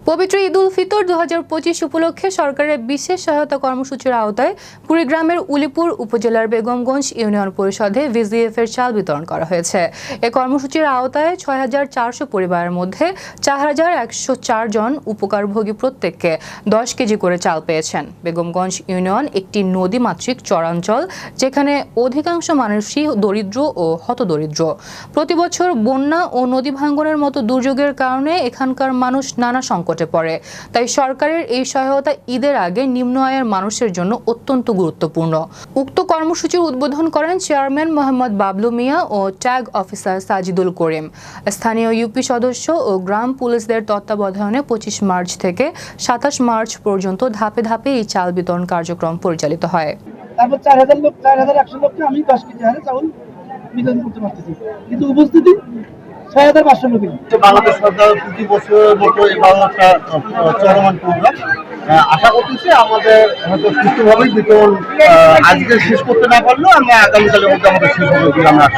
পবিত্র ঈদ উল ফিতর 2025 উপলক্ষে সরকারের বিশেষ সহায়তা কর্মসূচির আওতায় কুড়িগ্রামের উলিপুর উপজেলার বেগমগঞ্জ ইউনিয়ন পরিষদে ভিজিএফ এর চাল বিতরণ করা হয়েছে। এই কর্মসূচির আওতায় ৬,৪০০ পরিবারের মধ্যে ৪,১০৪ জন উপকারভোগী প্রত্যেককে 10 কেজি করে চাল পেয়েছেন। বেগমগঞ্জ ইউনিয়ন একটি নদীমাতৃক চরাঞ্চল, যেখানে অধিকাংশ মানুষই দরিদ্র ও হতদরিদ্র। প্রতি বছর বন্যা ও নদী ভাঙ্গনের মতো দুর্যোগের কারণে এখানকার মানুষ নানা সংকটে পড়ে। তাই সরকারের এই সহায়তা ঈদের আগে নিম্ন আয়ের মানুষের জন্য অত্যন্ত গুরুত্বপূর্ণ। উক্ত কর্মসূচির উদ্বোধন করেন চেয়ারম্যান মোহাম্মদ বাবলু মিয়া ও ট্যাগ অফিসার সাজিদুল করিম। স্থানীয় ইউপি সদস্য ও গ্রাম পুলিশদের তত্ত্বাবধানে 25 মার্চ থেকে 27 মার্চ পর্যন্ত ধাপে ধাপে এই চাল বিতরণ কার্যক্রম পরিচালিত হয়। তারপর 4,100 লোককে আমি 10 কেজি হারে চাউল বিতরণ করতে পারতেছি, কিন্তু উপস্থিতি 6,500 লোক। বাংলাদেশ সরকার প্রতি বছরের মতো এবার একটা চলমান প্রোগ্রাম, আশা করতেছি আমাদের হয়তো সুষ্ঠুভাবেই বিতরণ আজকে শেষ করতে না পারলেও আমরা আগামীকালের মধ্যে আমাদের শেষ হবে বলে আমরা আশা